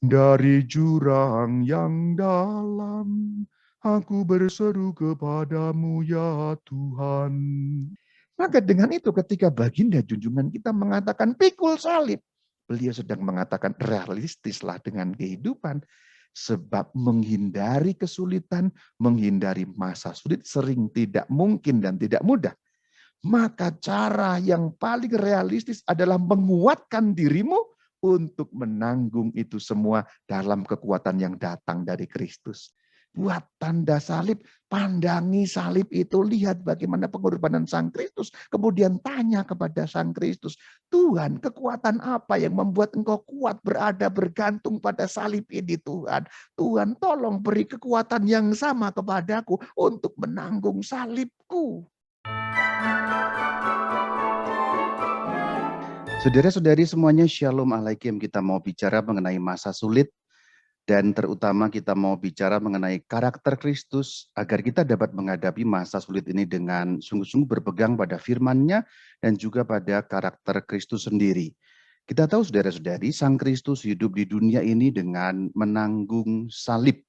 Dari jurang yang dalam, aku berseru kepadamu ya Tuhan. Maka dengan itu ketika baginda junjungan kita mengatakan pikul salib, beliau sedang mengatakan realistislah dengan kehidupan. Sebab menghindari kesulitan, menghindari masa sulit sering tidak mungkin dan tidak mudah. Maka cara yang paling realistis adalah menguatkan dirimu untuk menanggung itu semua dalam kekuatan yang datang dari Kristus. Buat tanda salib, pandangi salib itu, lihat bagaimana pengorbanan Sang Kristus. Kemudian tanya kepada Sang Kristus, Tuhan, kekuatan apa yang membuat engkau kuat berada bergantung pada salib ini Tuhan. Tuhan, tolong beri kekuatan yang sama kepadaku untuk menanggung salibku. Saudara-saudari semuanya, Shalom Alaikum. Kita mau bicara mengenai masa sulit dan terutama kita mau bicara mengenai karakter Kristus agar kita dapat menghadapi masa sulit ini dengan sungguh-sungguh berpegang pada firman-Nya dan juga pada karakter Kristus sendiri. Kita tahu saudara-saudari, Sang Kristus hidup di dunia ini dengan menanggung salib.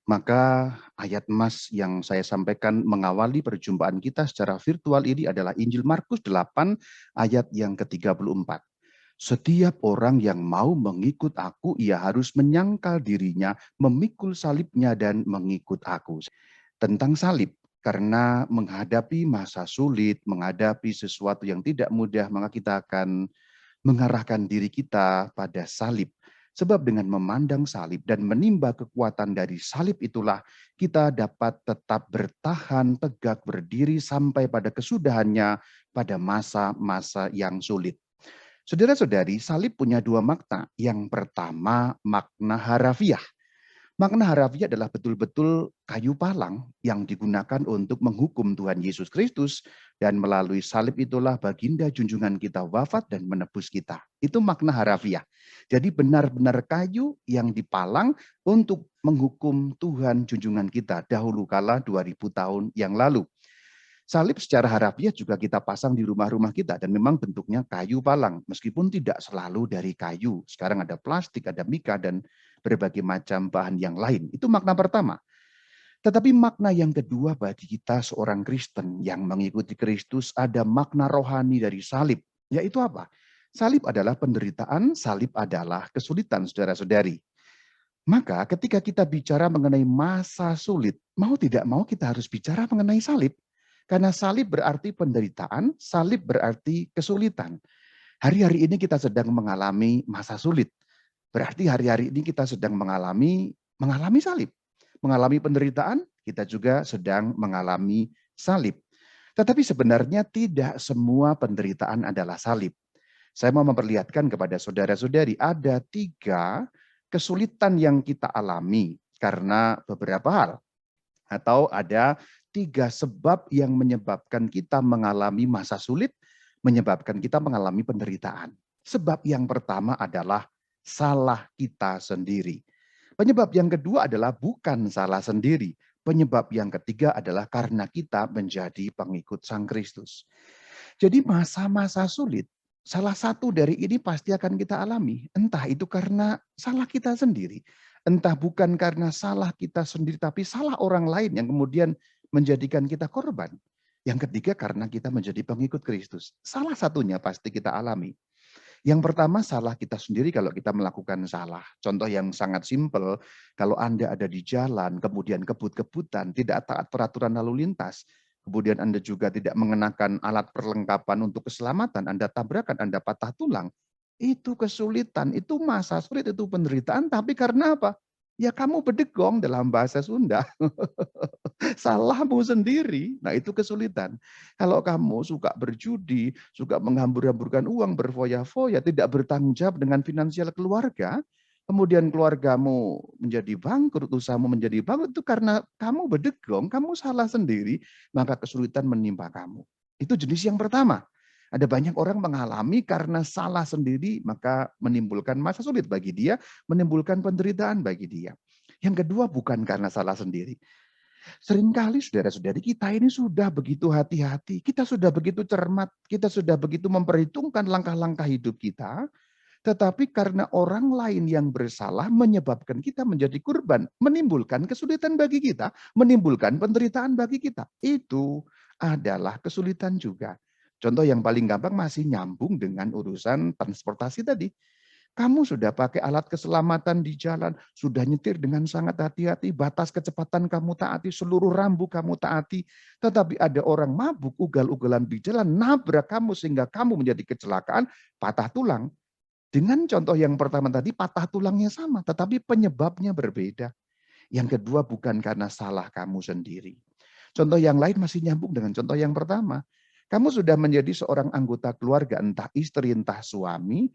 Maka ayat emas yang saya sampaikan mengawali perjumpaan kita secara virtual ini adalah Injil Markus 8 ayat yang ke-34. Setiap orang yang mau mengikut aku, ia harus menyangkal dirinya, memikul salibnya dan mengikut aku. Tentang salib, karena menghadapi masa sulit, menghadapi sesuatu yang tidak mudah, maka kita akan mengarahkan diri kita pada salib. Sebab dengan memandang salib dan menimba kekuatan dari salib itulah kita dapat tetap bertahan tegak berdiri sampai pada kesudahannya pada masa-masa yang sulit. Saudara-saudari, salib punya dua makna. Yang pertama, makna harafiah. Makna harafiah adalah betul-betul kayu palang yang digunakan untuk menghukum Tuhan Yesus Kristus, dan melalui salib itulah baginda junjungan kita wafat dan menebus kita. Itu makna harafiah. Jadi benar-benar kayu yang dipalang untuk menghukum Tuhan junjungan kita dahulu kala 2000 tahun yang lalu. Salib secara harafiah juga kita pasang di rumah-rumah kita dan memang bentuknya kayu palang, meskipun tidak selalu dari kayu. Sekarang ada plastik, ada mika, dan berbagai macam bahan yang lain. Itu makna pertama. Tetapi makna yang kedua bagi kita seorang Kristen yang mengikuti Kristus, ada makna rohani dari salib. Yaitu apa? Salib adalah penderitaan, salib adalah kesulitan, saudara-saudari. Maka ketika kita bicara mengenai masa sulit, mau tidak mau kita harus bicara mengenai salib. Karena salib berarti penderitaan, salib berarti kesulitan. Hari-hari ini kita sedang mengalami masa sulit. Berarti hari-hari ini kita sedang mengalami salib. Mengalami penderitaan, kita juga sedang mengalami salib. Tetapi sebenarnya tidak semua penderitaan adalah salib. Saya mau memperlihatkan kepada saudara-saudari ada 3 kesulitan yang kita alami karena beberapa hal. Atau ada 3 sebab yang menyebabkan kita mengalami masa sulit, menyebabkan kita mengalami penderitaan. Sebab yang pertama adalah salah kita sendiri. Penyebab yang kedua adalah bukan salah sendiri. Penyebab yang ketiga adalah karena kita menjadi pengikut Sang Kristus. Jadi masa-masa sulit, salah satu dari ini pasti akan kita alami. Entah itu karena salah kita sendiri, entah bukan karena salah kita sendiri, tapi salah orang lain yang kemudian menjadikan kita korban. Yang ketiga karena kita menjadi pengikut Kristus. Salah satunya pasti kita alami. Yang pertama salah kita sendiri kalau kita melakukan salah. Contoh yang sangat simpel, kalau Anda ada di jalan, kemudian kebut-kebutan, tidak taat peraturan lalu lintas, kemudian Anda juga tidak mengenakan alat perlengkapan untuk keselamatan, Anda tabrakan, Anda patah tulang, itu kesulitan, itu masa sulit, itu penderitaan, tapi karena apa? Ya kamu bedegong dalam bahasa Sunda. Salahmu sendiri. Nah itu kesulitan. Kalau kamu suka berjudi, suka menghambur-hamburkan uang, berfoya-foya, tidak bertanggung jawab dengan finansial keluarga, kemudian keluargamu menjadi bangkrut, usahamu menjadi bangkrut, itu karena kamu bedegong, kamu salah sendiri, maka kesulitan menimpa kamu. Itu jenis yang pertama. Ada banyak orang mengalami karena salah sendiri, maka menimbulkan masa sulit bagi dia, menimbulkan penderitaan bagi dia. Yang kedua bukan karena salah sendiri. Seringkali saudara-saudari kita ini sudah begitu hati-hati, kita sudah begitu cermat, kita sudah begitu memperhitungkan langkah-langkah hidup kita, Tetapi karena orang lain yang bersalah menyebabkan kita menjadi korban, menimbulkan kesulitan bagi kita, menimbulkan penderitaan bagi kita. Itu adalah kesulitan juga. Contoh yang paling gampang masih nyambung dengan urusan transportasi tadi. Kamu sudah pakai alat keselamatan di jalan, sudah nyetir dengan sangat hati-hati, batas kecepatan kamu taati, seluruh rambu kamu taati. Tetapi ada orang mabuk, ugal-ugalan di jalan, nabrak kamu sehingga kamu menjadi kecelakaan, patah tulang. Dengan contoh yang pertama tadi, patah tulangnya sama, tetapi penyebabnya berbeda. Yang kedua bukan karena salah kamu sendiri. Contoh yang lain masih nyambung dengan contoh yang pertama. Kamu sudah menjadi seorang anggota keluarga, entah istri, entah suami,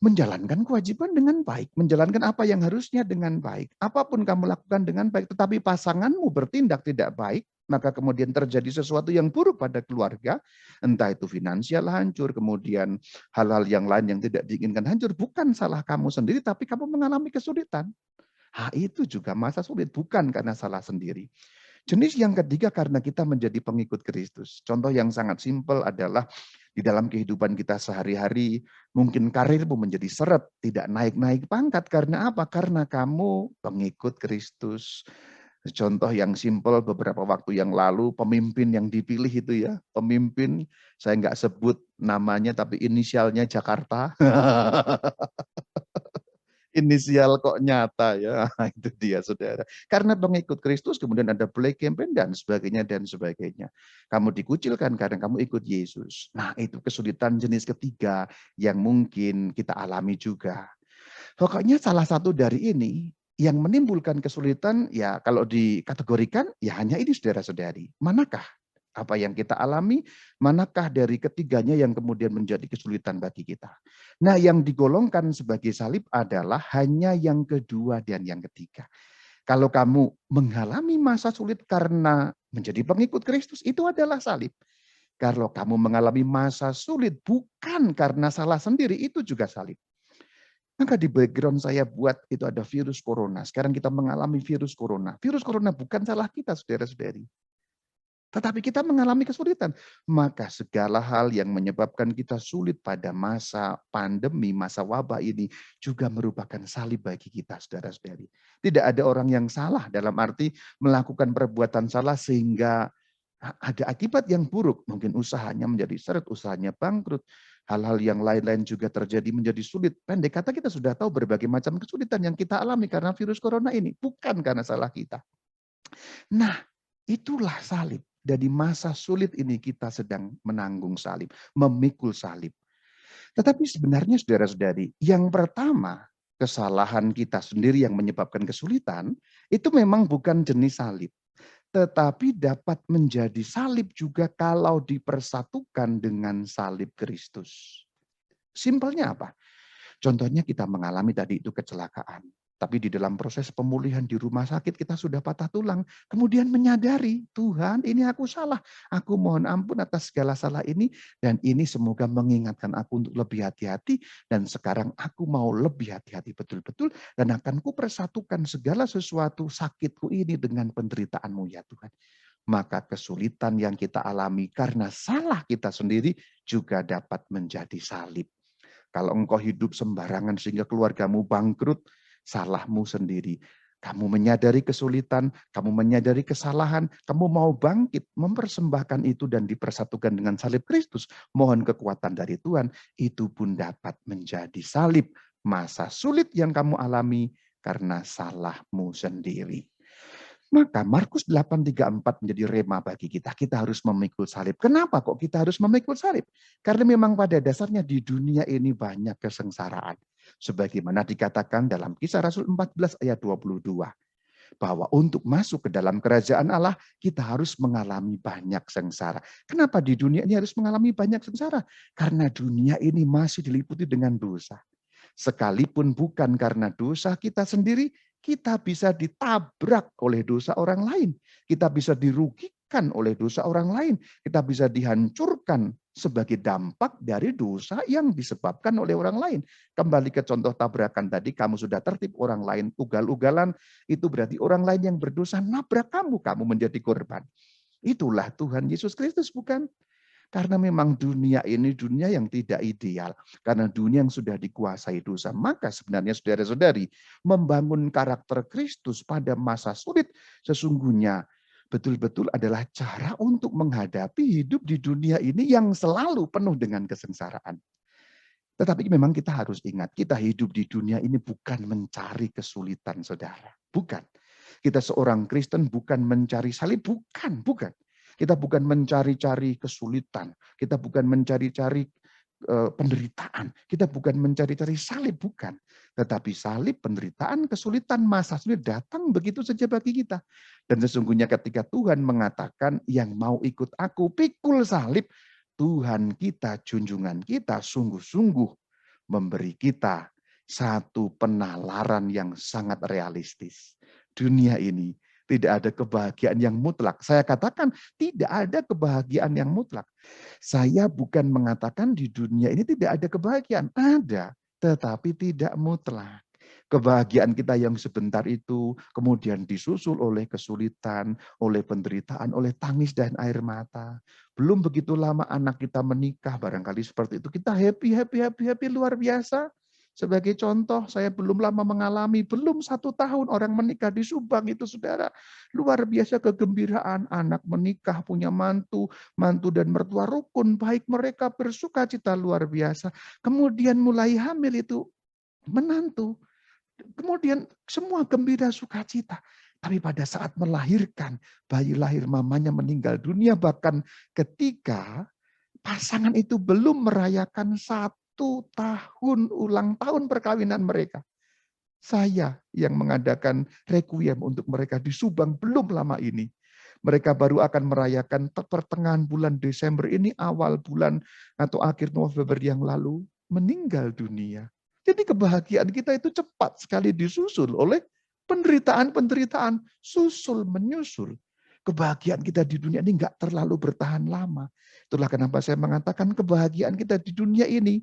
menjalankan kewajiban dengan baik, menjalankan apa yang harusnya dengan baik. Apapun kamu lakukan dengan baik, tetapi pasanganmu bertindak tidak baik, maka kemudian terjadi sesuatu yang buruk pada keluarga, entah itu finansial hancur, kemudian hal-hal yang lain yang tidak diinginkan hancur, bukan salah kamu sendiri, tapi kamu mengalami kesulitan. Itu juga masa sulit, bukan karena salah sendiri. Jenis yang ketiga karena kita menjadi pengikut Kristus. Contoh yang sangat simpel adalah di dalam kehidupan kita sehari-hari, mungkin karirmu menjadi seret, tidak naik-naik pangkat. Karena apa? Karena kamu pengikut Kristus. Contoh yang simpel beberapa waktu yang lalu, pemimpin yang dipilih itu ya, pemimpin, saya nggak sebut namanya tapi inisialnya Jakarta. Inisial kok nyata ya, itu dia saudara. Karena pengikut Kristus kemudian ada black campaign dan sebagainya dan sebagainya. Kamu dikucilkan karena kamu ikut Yesus. Nah itu kesulitan jenis ketiga yang mungkin kita alami juga. Pokoknya salah satu dari ini yang menimbulkan kesulitan ya kalau dikategorikan ya hanya ini saudara-saudari. Manakah apa yang kita alami, manakah dari ketiganya yang kemudian menjadi kesulitan bagi kita. Nah yang digolongkan sebagai salib adalah hanya yang kedua dan yang ketiga. Kalau kamu mengalami masa sulit karena menjadi pengikut Kristus, itu adalah salib. Kalau kamu mengalami masa sulit bukan karena salah sendiri, itu juga salib. Maka di background saya buat itu ada virus corona. Sekarang kita mengalami virus corona. Virus corona bukan salah kita, saudara-saudari. Tetapi kita mengalami kesulitan. Maka segala hal yang menyebabkan kita sulit pada masa pandemi, masa wabah ini juga merupakan salib bagi kita, saudara-saudari. Tidak ada orang yang salah dalam arti melakukan perbuatan salah sehingga ada akibat yang buruk. Mungkin usahanya menjadi seret, usahanya bangkrut. Hal-hal yang lain-lain juga terjadi menjadi sulit. Pendek kata kita sudah tahu berbagai macam kesulitan yang kita alami karena virus corona ini. Bukan karena salah kita. Nah, itulah salib. Dari masa sulit ini kita sedang menanggung salib, memikul salib. Tetapi sebenarnya saudara-saudari, yang pertama, kesalahan kita sendiri yang menyebabkan kesulitan, itu memang bukan jenis salib. Tetapi dapat menjadi salib juga kalau dipersatukan dengan salib Kristus. Simpelnya apa? Contohnya kita mengalami tadi itu kecelakaan. Tapi di dalam proses pemulihan di rumah sakit kita sudah patah tulang. Kemudian menyadari, Tuhan ini aku salah. Aku mohon ampun atas segala salah ini. Dan ini semoga mengingatkan aku untuk lebih hati-hati. Dan sekarang aku mau lebih hati-hati betul-betul. Dan akan kupersatukan segala sesuatu sakitku ini dengan penderitaanmu ya Tuhan. Maka kesulitan yang kita alami karena salah kita sendiri juga dapat menjadi salib. Kalau engkau hidup sembarangan sehingga keluargamu bangkrut, salahmu sendiri. Kamu menyadari kesulitan, kamu menyadari kesalahan, kamu mau bangkit, mempersembahkan itu dan dipersatukan dengan salib Kristus. Mohon kekuatan dari Tuhan, itu pun dapat menjadi salib. Masa sulit yang kamu alami karena salahmu sendiri. Maka Markus 8:34 menjadi rema bagi kita. Kita harus memikul salib. Kenapa kok kita harus memikul salib? Karena memang pada dasarnya di dunia ini banyak kesengsaraan. Sebagaimana dikatakan dalam Kisah Rasul 14 ayat 22. Bahwa untuk masuk ke dalam kerajaan Allah, kita harus mengalami banyak sengsara. Kenapa di dunia ini harus mengalami banyak sengsara? Karena dunia ini masih diliputi dengan dosa. Sekalipun bukan karena dosa kita sendiri, kita bisa ditabrak oleh dosa orang lain. Kita bisa dirugikan oleh dosa orang lain. Kita bisa dihancurkan sebagai dampak dari dosa yang disebabkan oleh orang lain. Kembali ke contoh tabrakan tadi, kamu sudah tertib, orang lain ugal-ugalan, itu berarti orang lain yang berdosa nabrak kamu, kamu menjadi korban. Itulah Tuhan Yesus Kristus, bukan? Karena memang dunia ini dunia yang tidak ideal. Karena dunia yang sudah dikuasai dosa. Maka sebenarnya saudara-saudari, membangun karakter Kristus pada masa sulit sesungguhnya betul-betul adalah cara untuk menghadapi hidup di dunia ini yang selalu penuh dengan kesengsaraan. Tetapi memang kita harus ingat, kita hidup di dunia ini bukan mencari kesulitan, saudara. Bukan. Kita seorang Kristen bukan mencari salib, bukan. Kita bukan mencari-cari kesulitan, kita bukan mencari-cari penderitaan, kita bukan mencari-cari salib, bukan. Tetapi salib, penderitaan, kesulitan, masa sulit datang begitu saja bagi kita. Dan sesungguhnya ketika Tuhan mengatakan, yang mau ikut aku, pikul salib, Tuhan kita, junjungan kita, sungguh-sungguh memberi kita satu penalaran yang sangat realistis. Dunia ini tidak ada kebahagiaan yang mutlak. Saya katakan tidak ada kebahagiaan yang mutlak. Saya bukan mengatakan di dunia ini tidak ada kebahagiaan. Ada, tetapi tidak mutlak. Kebahagiaan kita yang sebentar itu kemudian disusul oleh kesulitan, oleh penderitaan, oleh tangis dan air mata. Belum begitu lama anak kita menikah, barangkali seperti itu. Kita happy luar biasa. Sebagai contoh, saya belum lama mengalami, belum 1 tahun orang menikah di Subang itu saudara. Luar biasa kegembiraan, anak menikah, punya mantu, mantu dan mertua rukun, baik mereka bersuka cita luar biasa. Kemudian mulai hamil itu menantu. Kemudian semua gembira sukacita. Tapi pada saat melahirkan, bayi lahir mamanya meninggal dunia. Bahkan ketika pasangan itu belum merayakan 1 tahun ulang tahun perkawinan mereka. Saya yang mengadakan requiem untuk mereka di Subang belum lama ini. Mereka baru akan merayakan pertengahan bulan Desember ini, awal bulan atau akhir November yang lalu, meninggal dunia. Jadi kebahagiaan kita itu cepat sekali disusul oleh penderitaan-penderitaan, susul menyusul. Kebahagiaan kita di dunia ini nggak terlalu bertahan lama. Itulah kenapa saya mengatakan kebahagiaan kita di dunia ini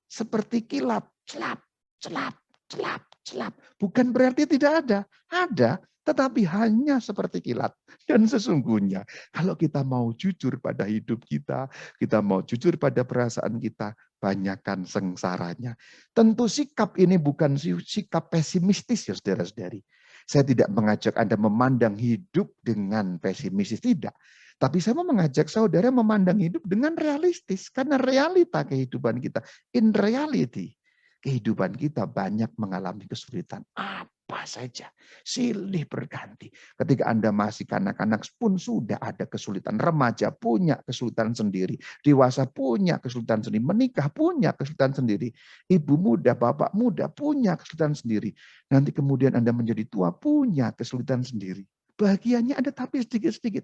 seperti kilat, celap, celap, celap, celap. Bukan berarti tidak ada. Ada, tetapi hanya seperti kilat. Dan sesungguhnya kalau kita mau jujur pada hidup kita mau jujur pada perasaan kita, banyakkan sengsaranya. Tentu sikap ini bukan sikap pesimistis ya saudara-saudari. Saya tidak mengajak Anda memandang hidup dengan pesimistis, tidak. Tapi saya mau mengajak saudara memandang hidup dengan realistis. Karena realita kehidupan kita, in reality, kehidupan kita banyak mengalami kesulitan. Apa saja, silih berganti. Ketika Anda masih kanak-kanak pun sudah ada kesulitan. Remaja punya kesulitan sendiri. Dewasa punya kesulitan sendiri. Menikah punya kesulitan sendiri. Ibu muda, bapak muda punya kesulitan sendiri. Nanti kemudian Anda menjadi tua punya kesulitan sendiri. Bahagianya ada tapi sedikit-sedikit.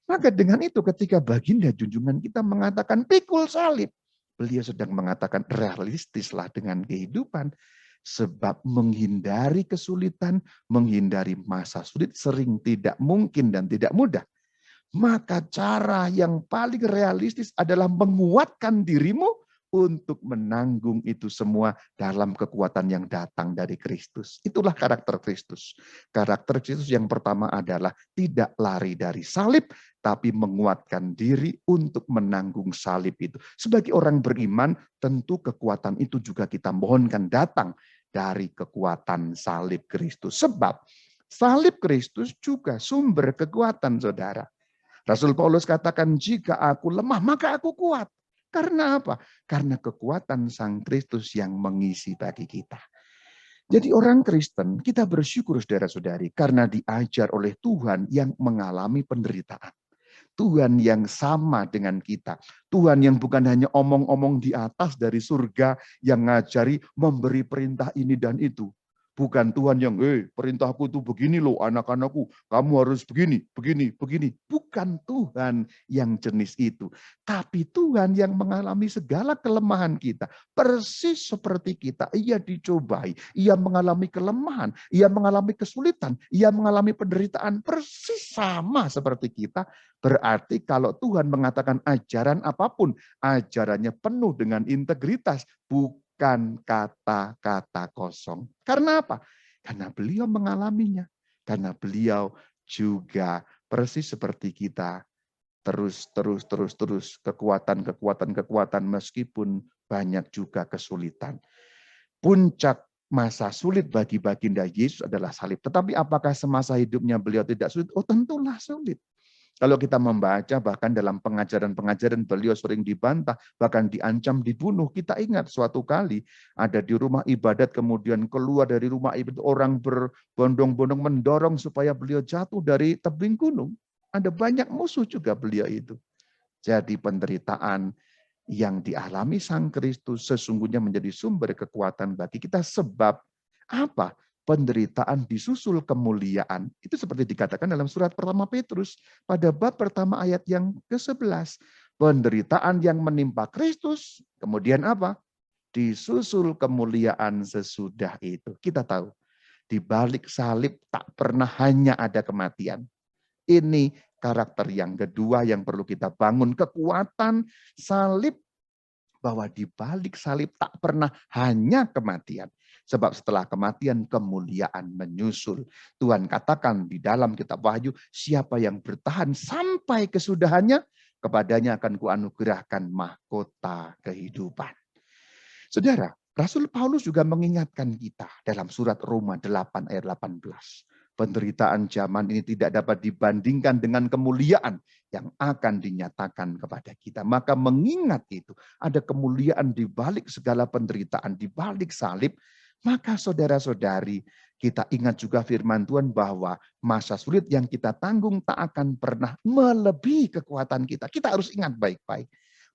Maka dengan itu ketika baginda junjungan kita mengatakan pikul salib, beliau sedang mengatakan realistislah dengan kehidupan. Sebab menghindari kesulitan, menghindari masa sulit sering tidak mungkin dan tidak mudah. Maka cara yang paling realistis adalah menguatkan dirimu untuk menanggung itu semua dalam kekuatan yang datang dari Kristus. Itulah karakter Kristus. Karakter Kristus yang pertama adalah tidak lari dari salib, tapi menguatkan diri untuk menanggung salib itu. Sebagai orang beriman, tentu kekuatan itu juga kita mohonkan datang dari kekuatan salib Kristus. Sebab salib Kristus juga sumber kekuatan, saudara. Rasul Paulus katakan, jika aku lemah, maka aku kuat. Karena apa? Karena kekuatan Sang Kristus yang mengisi bagi kita. Jadi orang Kristen, kita bersyukur saudara-saudari, karena diajar oleh Tuhan yang mengalami penderitaan. Tuhan yang sama dengan kita. Tuhan yang bukan hanya omong-omong di atas dari surga yang ngajari memberi perintah ini dan itu. Bukan Tuhan yang, perintahku itu begini loh anak-anakku, kamu harus begini, begini, begini. Bukan Tuhan yang jenis itu. Tapi Tuhan yang mengalami segala kelemahan kita. Persis seperti kita, ia dicobai, ia mengalami kelemahan, ia mengalami kesulitan, ia mengalami penderitaan persis sama seperti kita. Berarti kalau Tuhan mengatakan ajaran apapun, ajarannya penuh dengan integritas, bukan kata-kata kosong. Karena apa? Karena beliau mengalaminya. Karena beliau juga persis seperti kita Terus. Kekuatan meskipun banyak juga kesulitan. Puncak masa sulit bagi baginda Yesus adalah salib. Tetapi apakah semasa hidupnya beliau tidak sulit? Oh tentulah sulit. Kalau kita membaca bahkan dalam pengajaran-pengajaran beliau sering dibantah, bahkan diancam dibunuh. Kita ingat suatu kali ada di rumah ibadat, kemudian keluar dari rumah ibadat, orang berbondong-bondong mendorong supaya beliau jatuh dari tebing gunung. Ada banyak musuh juga beliau itu. Jadi penderitaan yang dialami Sang Kristus sesungguhnya menjadi sumber kekuatan bagi kita. Sebab apa? Penderitaan disusul kemuliaan. Itu seperti dikatakan dalam surat pertama Petrus pada bab pertama ayat yang ke-11. Penderitaan yang menimpa Kristus, kemudian apa? Disusul kemuliaan sesudah itu. Kita tahu, di balik salib tak pernah hanya ada kematian. Ini karakter yang kedua yang perlu kita bangun. Kekuatan salib, bahwa di balik salib tak pernah hanya kematian. Sebab setelah kematian kemuliaan menyusul. Tuhan katakan di dalam kitab Wahyu, siapa yang bertahan sampai kesudahannya, kepadanya akan kuanugerahkan mahkota kehidupan. Saudara, Rasul Paulus juga mengingatkan kita dalam surat Roma 8 ayat 18. Penderitaan zaman ini tidak dapat dibandingkan dengan kemuliaan yang akan dinyatakan kepada kita. Maka mengingat itu, ada kemuliaan di balik segala penderitaan, di balik salib. Maka saudara-saudari, kita ingat juga firman Tuhan bahwa masa sulit yang kita tanggung tak akan pernah melebihi kekuatan kita. Kita harus ingat baik-baik.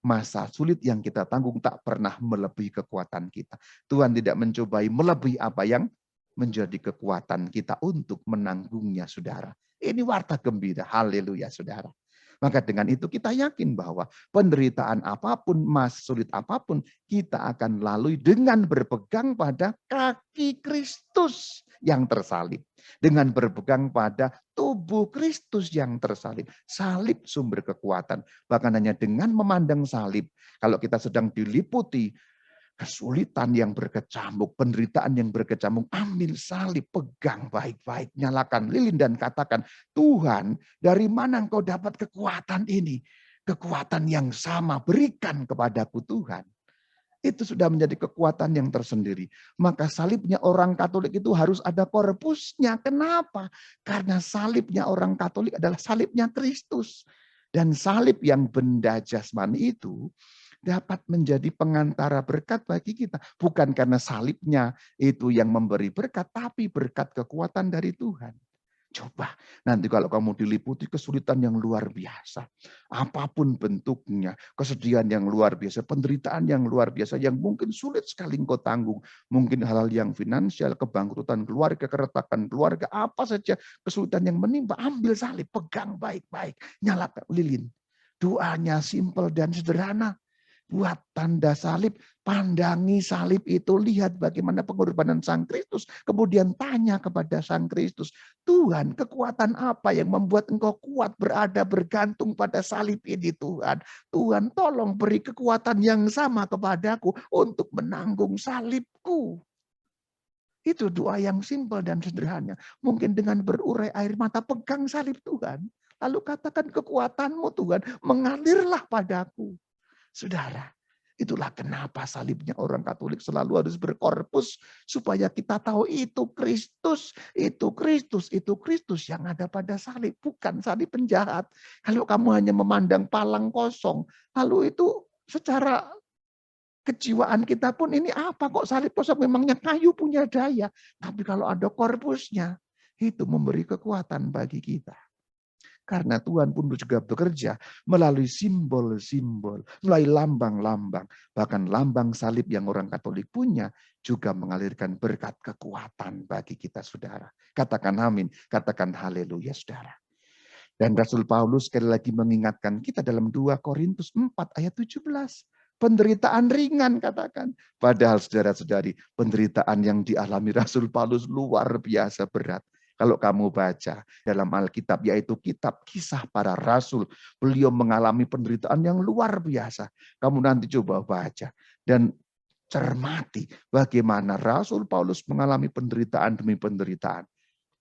Masa sulit yang kita tanggung tak pernah melebihi kekuatan kita. Tuhan tidak mencobai melebihi apa yang menjadi kekuatan kita untuk menanggungnya, saudara. Ini warta gembira, haleluya, saudara. Maka dengan itu kita yakin bahwa penderitaan apapun, mas sulit apapun, kita akan lalui dengan berpegang pada kaki Kristus yang tersalib. Dengan berpegang pada tubuh Kristus yang tersalib. Salib sumber kekuatan. Bahkan hanya dengan memandang salib, kalau kita sedang diliputi kesulitan yang berkecamuk, penderitaan yang berkecamuk, ambil salib, pegang baik-baik, nyalakan lilin dan katakan, Tuhan, dari mana Engkau dapat kekuatan ini? Kekuatan yang sama berikan kepadaku Tuhan. Itu sudah menjadi kekuatan yang tersendiri. Maka salibnya orang Katolik itu harus ada korpusnya. Kenapa? Karena salibnya orang Katolik adalah salibnya Kristus. Dan salib yang benda jasmani itu dapat menjadi pengantara berkat bagi kita. Bukan karena salibnya itu yang memberi berkat, tapi berkat kekuatan dari Tuhan. Coba nanti kalau kamu diliputi kesulitan yang luar biasa. Apapun bentuknya, kesedihan yang luar biasa, penderitaan yang luar biasa, yang mungkin sulit sekali engkau tanggung. Mungkin hal-hal yang finansial, kebangkrutan keluarga, keretakan keluarga, apa saja kesulitan yang menimpa, ambil salib, pegang baik-baik, nyalakan lilin. Doanya simpel dan sederhana. Buat tanda salib, pandangi salib itu, lihat bagaimana pengorbanan Sang Kristus. Kemudian tanya kepada Sang Kristus, Tuhan, kekuatan apa yang membuat Engkau kuat berada bergantung pada salib ini, Tuhan? Tuhan, tolong beri kekuatan yang sama kepadaku untuk menanggung salibku. Itu doa yang simpel dan sederhana. Mungkin dengan berurai air mata, pegang salib Tuhan. Lalu katakan, kekuatanmu Tuhan, mengalirlah padaku. Saudara, itulah kenapa salibnya orang Katolik selalu harus berkorpus supaya kita tahu itu Kristus, itu Kristus, itu Kristus yang ada pada salib, bukan salib penjahat. Kalau kamu hanya memandang palang kosong, lalu itu secara kejiwaan kita pun ini apa kok salib kosong, memangnya kayu punya daya. Tapi kalau ada korpusnya, itu memberi kekuatan bagi kita. Karena Tuhan pun juga bekerja melalui simbol-simbol, melalui lambang-lambang. Bahkan lambang salib yang orang Katolik punya juga mengalirkan berkat kekuatan bagi kita, saudara. Katakan amin, katakan haleluya, saudara. Dan Rasul Paulus sekali lagi mengingatkan kita dalam 2 Korintus 4 ayat 17. Penderitaan ringan katakan. Padahal saudara-saudari, penderitaan yang dialami Rasul Paulus luar biasa berat. Kalau kamu baca dalam Alkitab, yaitu kitab Kisah Para Rasul, beliau mengalami penderitaan yang luar biasa. Kamu nanti coba baca dan cermati bagaimana Rasul Paulus mengalami penderitaan demi penderitaan.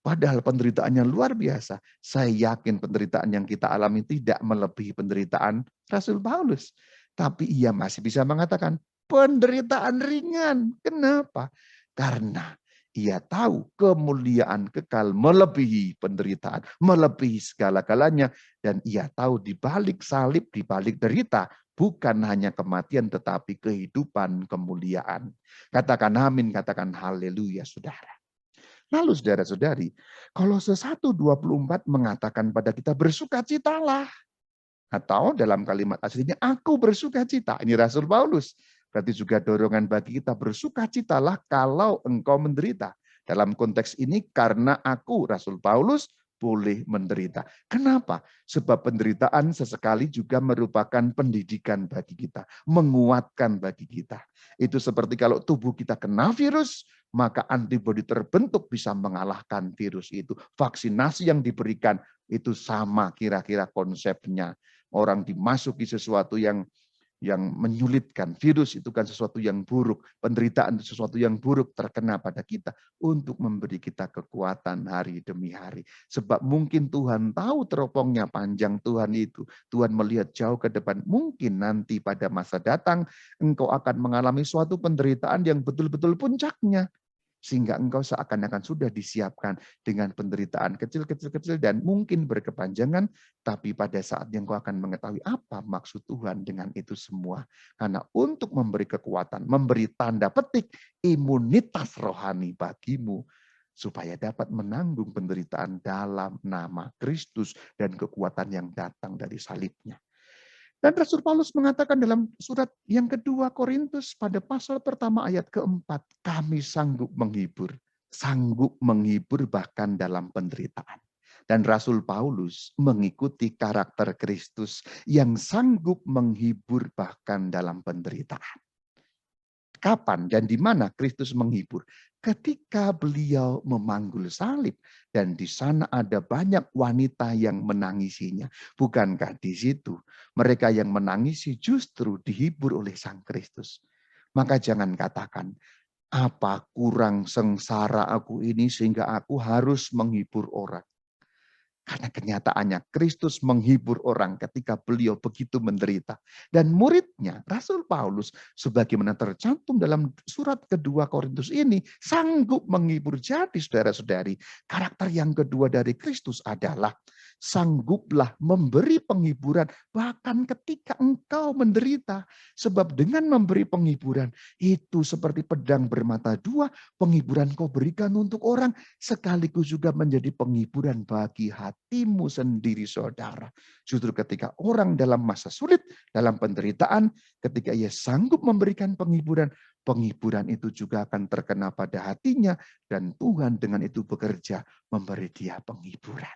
Padahal penderitaannya luar biasa. Saya yakin penderitaan yang kita alami tidak melebihi penderitaan Rasul Paulus. Tapi ia masih bisa mengatakan penderitaan ringan. Kenapa? Karena ia tahu kemuliaan kekal melebihi penderitaan, melebihi segala-galanya. Dan ia tahu di balik salib, di balik derita, bukan hanya kematian tetapi kehidupan, kemuliaan. Katakan amin, katakan haleluya, saudara. Lalu saudara-saudari, Kolose 1:24 mengatakan pada kita bersukacitalah. Atau dalam kalimat aslinya aku bersukacita. Ini Rasul Paulus. Berarti juga dorongan bagi kita bersukacitalah kalau engkau menderita. Dalam konteks ini karena aku Rasul Paulus boleh menderita. Kenapa? Sebab penderitaan sesekali juga merupakan pendidikan bagi kita, menguatkan bagi kita. Itu seperti kalau tubuh kita kena virus, maka antibodi terbentuk bisa mengalahkan virus itu. Vaksinasi yang diberikan itu sama kira-kira konsepnya. Orang dimasuki sesuatu yang menyulitkan. Virus itu kan sesuatu yang buruk. Penderitaan itu sesuatu yang buruk terkena pada kita untuk memberi kita kekuatan hari demi hari. Sebab mungkin Tuhan tahu teropongnya panjang Tuhan itu. Tuhan melihat jauh ke depan. Mungkin nanti pada masa datang engkau akan mengalami suatu penderitaan yang betul-betul puncaknya. Sehingga engkau seakan-akan sudah disiapkan dengan penderitaan kecil-kecil dan mungkin berkepanjangan, tapi pada saatnya engkau akan mengetahui apa maksud Tuhan dengan itu semua. Karena untuk memberi kekuatan, memberi tanda petik imunitas rohani bagimu, supaya dapat menanggung penderitaan dalam nama Kristus dan kekuatan yang datang dari salibnya. Dan Rasul Paulus mengatakan dalam surat yang kedua Korintus pada pasal pertama ayat keempat, kami sanggup menghibur bahkan dalam penderitaan. Dan Rasul Paulus mengikuti karakter Kristus yang sanggup menghibur bahkan dalam penderitaan. Kapan dan di mana Kristus menghibur? Ketika beliau memanggul salib dan di sana ada banyak wanita yang menangisinya. Bukankah di situ mereka yang menangisi justru dihibur oleh Sang Kristus? Maka jangan katakan, apa kurang sengsara aku ini sehingga aku harus menghibur orang. Karena kenyataannya Kristus menghibur orang ketika beliau begitu menderita. Dan muridnya, Rasul Paulus, sebagaimana tercantum dalam surat kedua Korintus ini, sanggup menghibur. Jadi saudara-saudari, karakter yang kedua dari Kristus adalah sangguplah memberi penghiburan bahkan ketika engkau menderita. Sebab dengan memberi penghiburan, itu seperti pedang bermata dua, penghiburan kau berikan untuk orang, sekaligus juga menjadi penghiburan bagi hatimu sendiri, saudara. Justru ketika orang dalam masa sulit, dalam penderitaan, ketika ia sanggup memberikan penghiburan, penghiburan itu juga akan terkena pada hatinya, dan Tuhan dengan itu bekerja memberi dia penghiburan.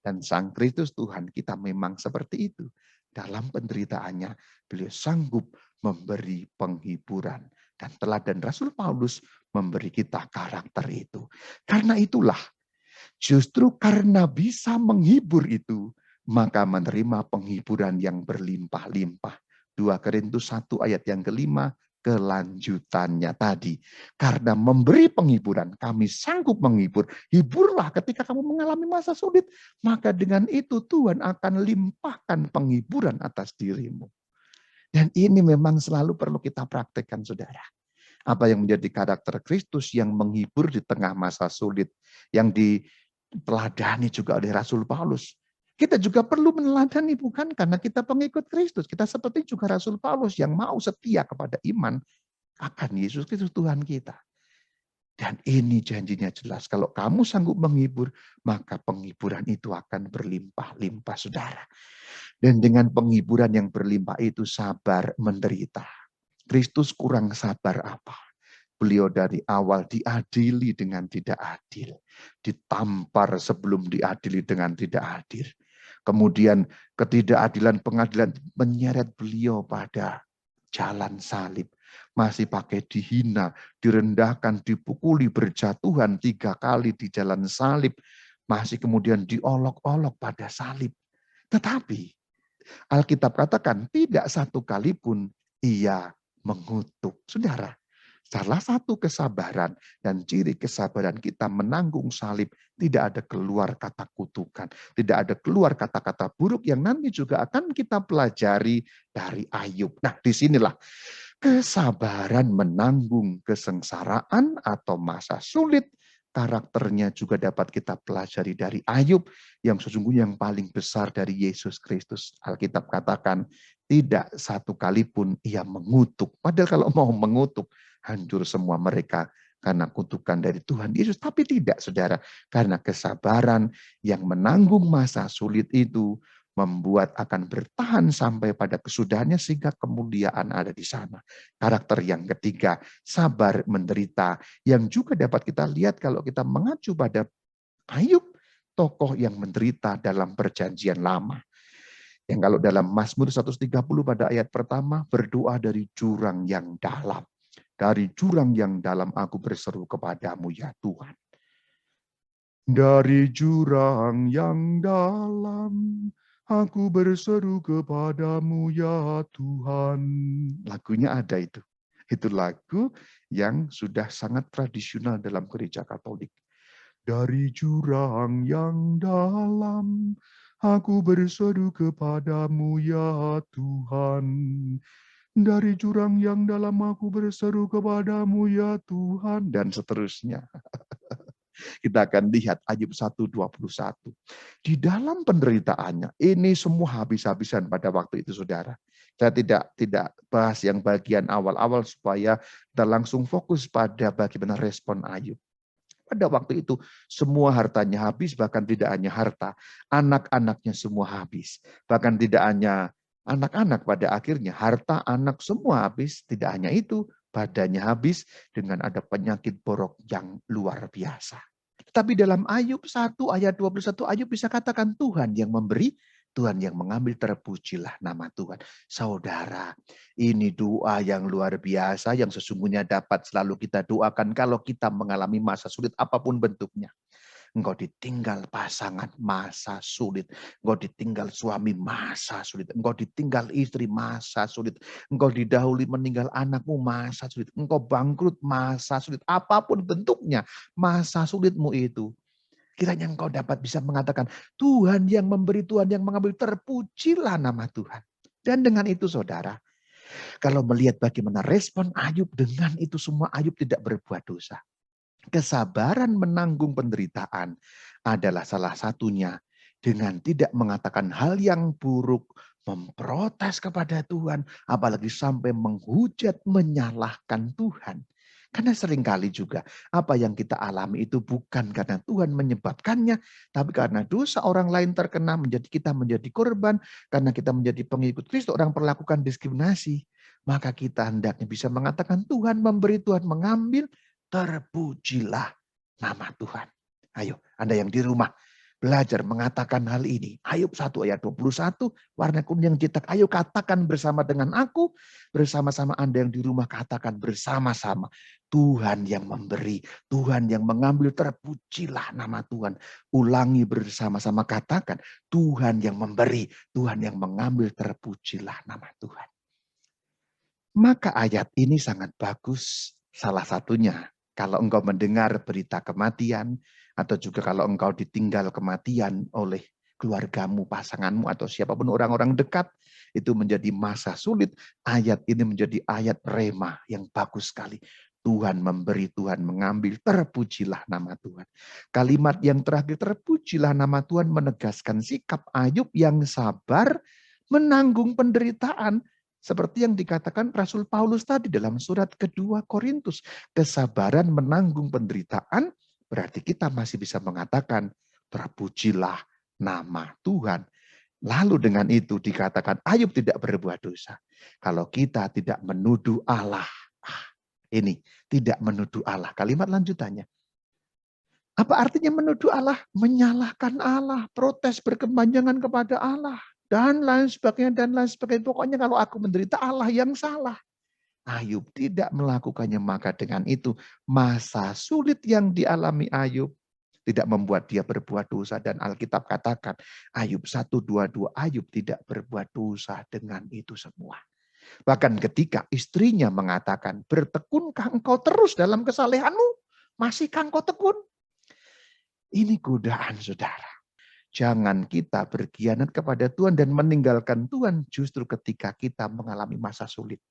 Dan Sang Kristus Tuhan kita memang seperti itu. Dalam penderitaannya, beliau sanggup memberi penghiburan. Dan teladan Rasul Paulus memberi kita karakter itu. Karena itulah, justru karena bisa menghibur itu, maka menerima penghiburan yang berlimpah-limpah. 2 Korintus 1 ayat yang kelima, kelanjutannya tadi. Karena memberi penghiburan, kami sanggup menghibur. Hiburlah ketika kamu mengalami masa sulit. Maka dengan itu Tuhan akan limpahkan penghiburan atas dirimu. Dan ini memang selalu perlu kita praktekkan, saudara. Apa yang menjadi karakter Kristus yang menghibur di tengah masa sulit. Yang diteladani juga oleh Rasul Paulus. Kita juga perlu meneladani, bukan karena kita pengikut Kristus. Kita seperti juga Rasul Paulus yang mau setia kepada iman akan Yesus Kristus Tuhan kita. Dan ini janjinya jelas. Kalau kamu sanggup menghibur, maka penghiburan itu akan berlimpah-limpah, saudara. Dan dengan penghiburan yang berlimpah itu sabar menderita. Kristus kurang sabar apa? Beliau dari awal diadili dengan tidak adil. Ditampar sebelum diadili dengan tidak adil. Kemudian ketidakadilan pengadilan menyeret beliau pada jalan salib. Masih pakai dihina, direndahkan, dipukuli, berjatuhan 3 kali di jalan salib. Masih kemudian diolok-olok pada salib. Tetapi Alkitab katakan tidak satu kali pun ia mengutuk. Saudara, Salah satu kesabaran dan ciri kesabaran kita menanggung salib, tidak ada keluar kata kutukan, tidak ada keluar kata-kata buruk yang nanti juga akan kita pelajari dari Ayub. Nah, disinilah kesabaran menanggung kesengsaraan atau masa sulit, karakternya juga dapat kita pelajari dari Ayub yang sesungguhnya yang paling besar dari Yesus Kristus. Alkitab katakan tidak satu kali pun ia mengutuk. Padahal kalau mau mengutuk, hancur semua mereka karena kutukan dari Tuhan Yesus. Tapi tidak, saudara. Karena kesabaran yang menanggung masa sulit itu membuat akan bertahan sampai pada kesudahannya sehingga kemuliaan ada di sana. Karakter yang ketiga, sabar menderita, yang juga dapat kita lihat kalau kita mengacu pada Ayub, tokoh yang menderita dalam perjanjian lama. Yang kalau dalam Mazmur 130 pada ayat pertama, berdoa dari jurang yang dalam. Dari jurang yang dalam aku berseru kepadamu ya Tuhan. Dari jurang yang dalam, aku berseru kepadamu ya Tuhan. Lagunya ada itu. Itu lagu yang sudah sangat tradisional dalam gereja Katolik. Dari jurang yang dalam, aku berseru kepadamu ya Tuhan. Dari jurang yang dalam aku berseru kepadamu ya Tuhan. Dan seterusnya. Kita akan lihat Ayub 1:21. Di dalam penderitaannya, ini semua habis-habisan pada waktu itu, saudara. Saya tidak bahas yang bagian awal-awal supaya kita langsung fokus pada bagaimana respon Ayub. Pada waktu itu semua hartanya habis, bahkan tidak hanya harta, anak-anaknya semua habis. Bahkan tidak hanya anak-anak, pada akhirnya harta anak semua habis, tidak hanya itu, badannya habis dengan ada penyakit borok yang luar biasa. Tapi dalam Ayub 1 ayat 21 Ayub bisa katakan Tuhan yang memberi, Tuhan yang mengambil, terpujilah nama Tuhan. Saudara, ini doa yang luar biasa yang sesungguhnya dapat selalu kita doakan kalau kita mengalami masa sulit apapun bentuknya. Engkau ditinggal pasangan, masa sulit. Engkau ditinggal suami, masa sulit. Engkau ditinggal istri, masa sulit. Engkau didahului meninggal anakmu, masa sulit. Engkau bangkrut, masa sulit. Apapun bentuknya, masa sulitmu itu. Kiranya engkau dapat bisa mengatakan, Tuhan yang memberi, Tuhan yang mengambil, terpujilah nama Tuhan. Dan dengan itu saudara, kalau melihat bagaimana respon Ayub, dengan itu semua Ayub tidak berbuat dosa. Kesabaran menanggung penderitaan adalah salah satunya dengan tidak mengatakan hal yang buruk, memprotes kepada Tuhan, apalagi sampai menghujat, menyalahkan Tuhan. Karena seringkali juga apa yang kita alami itu bukan karena Tuhan menyebabkannya, tapi karena dosa orang lain terkena, menjadi kita menjadi korban, karena kita menjadi pengikut Kristus, orang perlakukan diskriminasi. Maka kita hendaknya bisa mengatakan Tuhan memberi, Tuhan mengambil, terpujilah nama Tuhan. Ayo, Anda yang di rumah belajar mengatakan hal ini. Ayub 1 ayat 21, warna kuning yang cetak. Ayo katakan bersama dengan aku, bersama-sama Anda yang di rumah katakan bersama-sama. Tuhan yang memberi, Tuhan yang mengambil, terpujilah nama Tuhan. Ulangi bersama-sama, katakan Tuhan yang memberi, Tuhan yang mengambil, terpujilah nama Tuhan. Maka ayat ini sangat bagus, salah satunya kalau engkau mendengar berita kematian, atau juga kalau engkau ditinggal kematian oleh keluargamu, pasanganmu, atau siapapun orang-orang dekat, itu menjadi masa sulit. Ayat ini menjadi ayat rema yang bagus sekali. Tuhan memberi, Tuhan mengambil, terpujilah nama Tuhan. Kalimat yang terakhir, terpujilah nama Tuhan, menegaskan sikap Ayub yang sabar menanggung penderitaan. Seperti yang dikatakan Rasul Paulus tadi dalam surat kedua Korintus. Kesabaran menanggung penderitaan berarti kita masih bisa mengatakan terpujilah nama Tuhan. Lalu dengan itu dikatakan Ayub tidak berbuat dosa. Kalau kita tidak menuduh Allah. Ini tidak menuduh Allah. Kalimat lanjutannya. Apa artinya menuduh Allah? Menyalahkan Allah. Protes berkepanjangan kepada Allah. Dan lain sebagainya, dan lain sebagainya. Pokoknya kalau aku menderita, Allah yang salah. Ayub tidak melakukannya, maka dengan itu masa sulit yang dialami Ayub tidak membuat dia berbuat dosa. Dan Alkitab katakan Ayub 1:22, Ayub tidak berbuat dosa dengan itu semua. Bahkan ketika istrinya mengatakan, bertekunkah engkau terus dalam kesalehanmu? Masihkah engkau tekun? Ini godaan saudara. Jangan kita berkhianat kepada Tuhan dan meninggalkan Tuhan justru ketika kita mengalami masa sulit.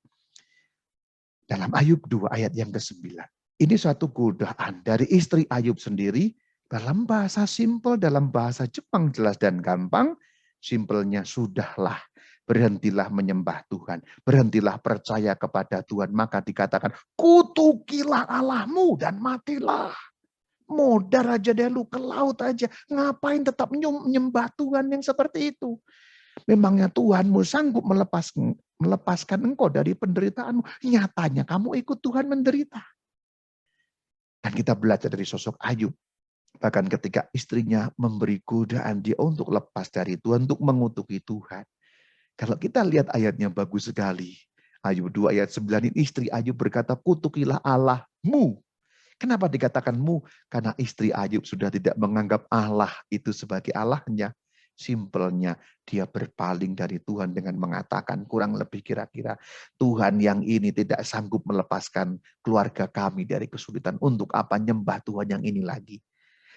Dalam Ayub 2 ayat yang ke-9. Ini suatu godaan dari istri Ayub sendiri dalam bahasa simpel, dalam bahasa Jepang jelas dan gampang. Simpelnya sudahlah, berhentilah menyembah Tuhan, berhentilah percaya kepada Tuhan. Maka dikatakan, kutukilah Allahmu dan matilah. Modar aja deh lu ke laut aja. Ngapain tetap menyembah Tuhan yang seperti itu? Memangnya Tuhanmu sanggup melepaskan engkau dari penderitaanmu. Nyatanya kamu ikut Tuhan menderita. Dan kita belajar dari sosok Ayub. Bahkan ketika istrinya memberi godaan dia untuk lepas dari Tuhan, untuk mengutuki Tuhan. Kalau kita lihat ayatnya bagus sekali. Ayub 2 ayat 9 ini istri Ayub berkata, kutukilah Allahmu. Kenapa dikatakan mu? Karena istri Ayub sudah tidak menganggap Allah itu sebagai Allahnya. Simpelnya dia berpaling dari Tuhan dengan mengatakan kurang lebih kira-kira Tuhan yang ini tidak sanggup melepaskan keluarga kami dari kesulitan. Untuk apa nyembah Tuhan yang ini lagi?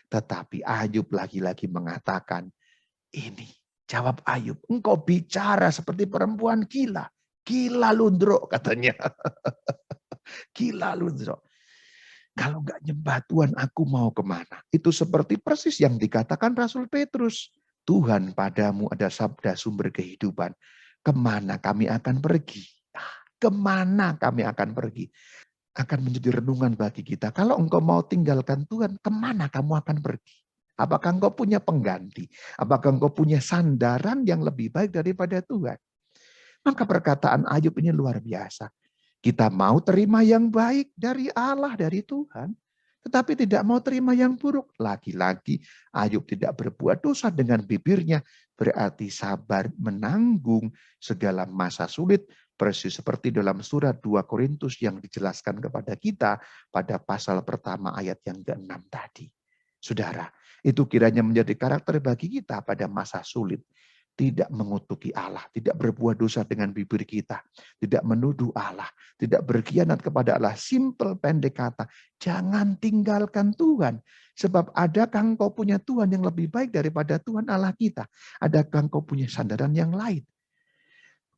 Tetapi Ayub lagi-lagi mengatakan, ini jawab Ayub, engkau bicara seperti perempuan gila. Gila lundro katanya. Gila lundro. Kalau nggak nyembah Tuhan, aku mau kemana? Itu seperti persis yang dikatakan Rasul Petrus. Tuhan padamu ada sabda sumber kehidupan. Kemana kami akan pergi? Kemana kami akan pergi? Akan menjadi renungan bagi kita. Kalau engkau mau tinggalkan Tuhan, kemana kamu akan pergi? Apakah engkau punya pengganti? Apakah engkau punya sandaran yang lebih baik daripada Tuhan? Maka perkataan Ayub ini luar biasa. Kita mau terima yang baik dari Allah, dari Tuhan. Tetapi tidak mau terima yang buruk. Lagi-lagi Ayub tidak berbuat dosa dengan bibirnya. Berarti sabar menanggung segala masa sulit. Persis seperti dalam surat 2 Korintus yang dijelaskan kepada kita pada pasal pertama ayat yang ke-6 tadi. Saudara, itu kiranya menjadi karakter bagi kita pada masa sulit. Tidak mengutuki Allah, tidak berbuat dosa dengan bibir kita, tidak menuduh Allah, tidak berkhianat kepada Allah. Simple pendek kata, jangan tinggalkan Tuhan. Sebab adakah engkau punya Tuhan yang lebih baik daripada Tuhan Allah kita? Adakah engkau punya sandaran yang lain?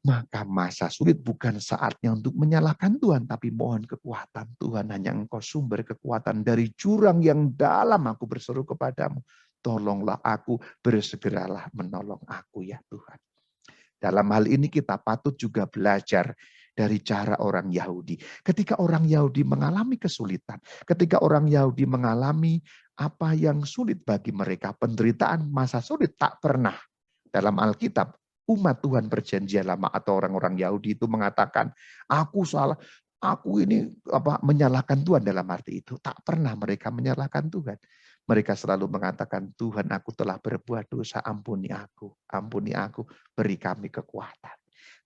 Maka masa sulit bukan saatnya untuk menyalahkan Tuhan, tapi mohon kekuatan Tuhan. Hanya engkau sumber kekuatan dari jurang yang dalam. Aku berseru kepadamu, tolonglah aku, bersegeralah menolong aku ya Tuhan. Dalam hal ini kita patut juga belajar dari cara orang Yahudi. Ketika orang Yahudi mengalami kesulitan, ketika orang Yahudi mengalami apa yang sulit bagi mereka, penderitaan masa sulit tak pernah dalam Alkitab umat Tuhan perjanjian lama atau orang-orang Yahudi itu mengatakan, aku salah, aku ini menyalahkan Tuhan dalam arti itu. Tak pernah mereka menyalahkan Tuhan. Mereka selalu mengatakan, Tuhan aku telah berbuat dosa, ampuni aku, beri kami kekuatan.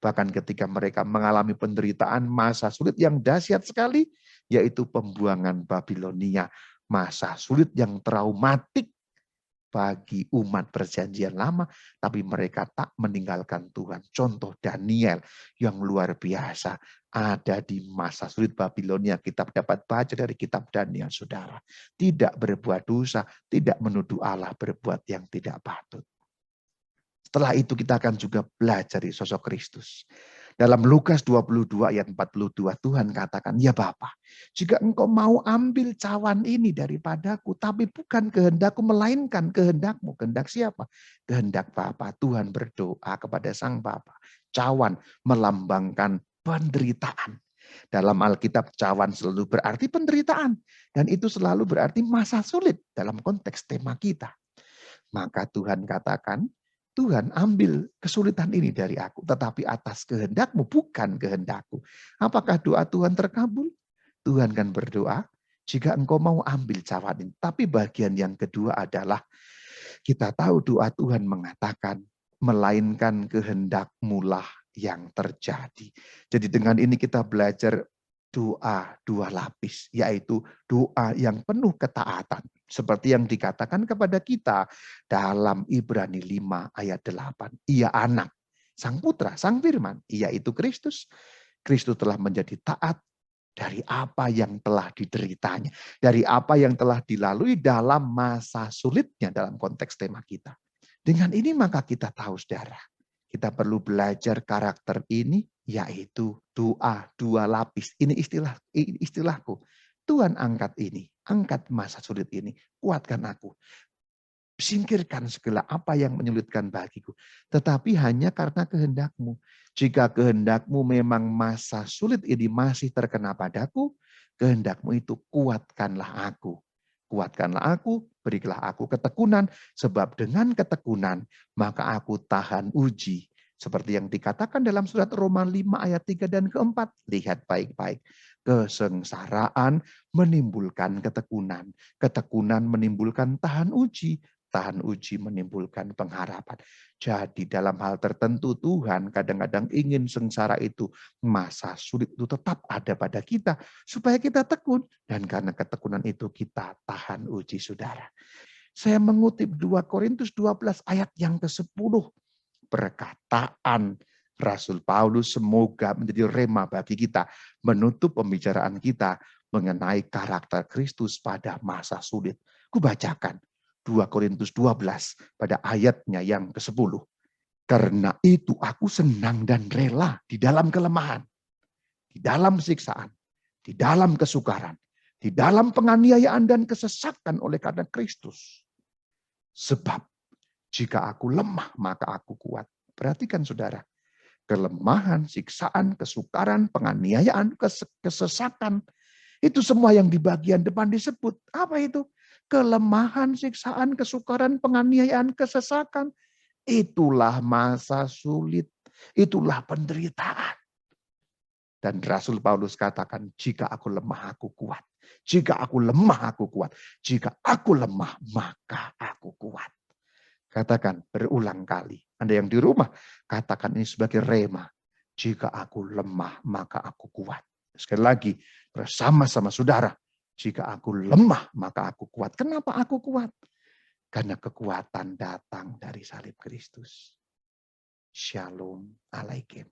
Bahkan ketika mereka mengalami penderitaan masa sulit yang dahsyat sekali, yaitu pembuangan Babilonia. Masa sulit yang traumatik bagi umat perjanjian lama, tapi mereka tak meninggalkan Tuhan. Contoh Daniel yang luar biasa ada di masa sulit Babilonia. Kita dapat baca dari kitab Daniel, saudara. Tidak berbuat dosa, tidak menuduh Allah berbuat yang tidak patut. Setelah itu kita akan juga belajar dari sosok Kristus. Dalam Lukas 22 ayat 42 Tuhan katakan, ya Bapa, jika engkau mau ambil cawan ini daripadaku, tapi bukan kehendakku melainkan kehendakmu. Kehendak siapa? Kehendak Bapa. Tuhan berdoa kepada Sang Bapa. Cawan melambangkan penderitaan. Dalam Alkitab cawan selalu berarti penderitaan. Dan itu selalu berarti masa sulit dalam konteks tema kita. Maka Tuhan katakan, Tuhan ambil kesulitan ini dari aku, tetapi atas kehendakmu bukan kehendakku. Apakah doa Tuhan terkabul? Tuhan kan berdoa, jika engkau mau ambil cawan ini. Tapi bagian yang kedua adalah, kita tahu doa Tuhan mengatakan, melainkan kehendakmu lah yang terjadi. Jadi dengan ini kita belajar doa dua lapis, yaitu doa yang penuh ketaatan. Seperti yang dikatakan kepada kita dalam Ibrani 5 ayat 8. Ia anak, Sang Putra, Sang Firman, yaitu Kristus. Kristus telah menjadi taat dari apa yang telah dideritanya, dari apa yang telah dilalui dalam masa sulitnya dalam konteks tema kita. Dengan ini maka kita tahu, saudara, kita perlu belajar karakter ini, yaitu doa dua lapis. Ini istilahku. Tuhan angkat ini, angkat masa sulit ini, kuatkan aku. Singkirkan segala apa yang menyulitkan bagiku. Tetapi hanya karena kehendak-Mu. Jika kehendak-Mu memang masa sulit ini masih terkena padaku, kehendak-Mu itu kuatkanlah aku. Kuatkanlah aku, berilah aku ketekunan, sebab dengan ketekunan maka aku tahan uji. Seperti yang dikatakan dalam surat Roma 5 ayat 3 dan keempat. Lihat baik-baik. Kesengsaraan menimbulkan ketekunan. Ketekunan menimbulkan tahan uji. Tahan uji menimbulkan pengharapan. Jadi dalam hal tertentu Tuhan kadang-kadang ingin sengsara itu, masa sulit itu tetap ada pada kita. Supaya kita tekun. Dan karena ketekunan itu kita tahan uji, saudara. Saya mengutip 2 Korintus 12 ayat yang ke-10. Perkataan Rasul Paulus semoga menjadi rema bagi kita. Menutup pembicaraan kita mengenai karakter Kristus pada masa sulit. Kubacakan. 2 Korintus 12 pada ayatnya yang ke-10. Karena itu aku senang dan rela di dalam kelemahan, di dalam siksaan, di dalam kesukaran, di dalam penganiayaan dan kesesakan oleh karena Kristus. Sebab jika aku lemah maka aku kuat. Perhatikan saudara, kelemahan, siksaan, kesukaran, penganiayaan, kesesakan, itu semua yang di bagian depan disebut. Apa itu? Kelemahan, siksaan, kesukaran, penganiayaan, kesesakan. Itulah masa sulit. Itulah penderitaan. Dan Rasul Paulus katakan, jika aku lemah, aku kuat. Jika aku lemah, aku kuat. Jika aku lemah, maka aku kuat. Katakan berulang kali. Anda yang di rumah, katakan ini sebagai rema. Jika aku lemah, maka aku kuat. Sekali lagi, bersama-sama saudara. Jika aku lemah, maka aku kuat. Kenapa aku kuat? Karena kekuatan datang dari salib Kristus. Shalom alaikum.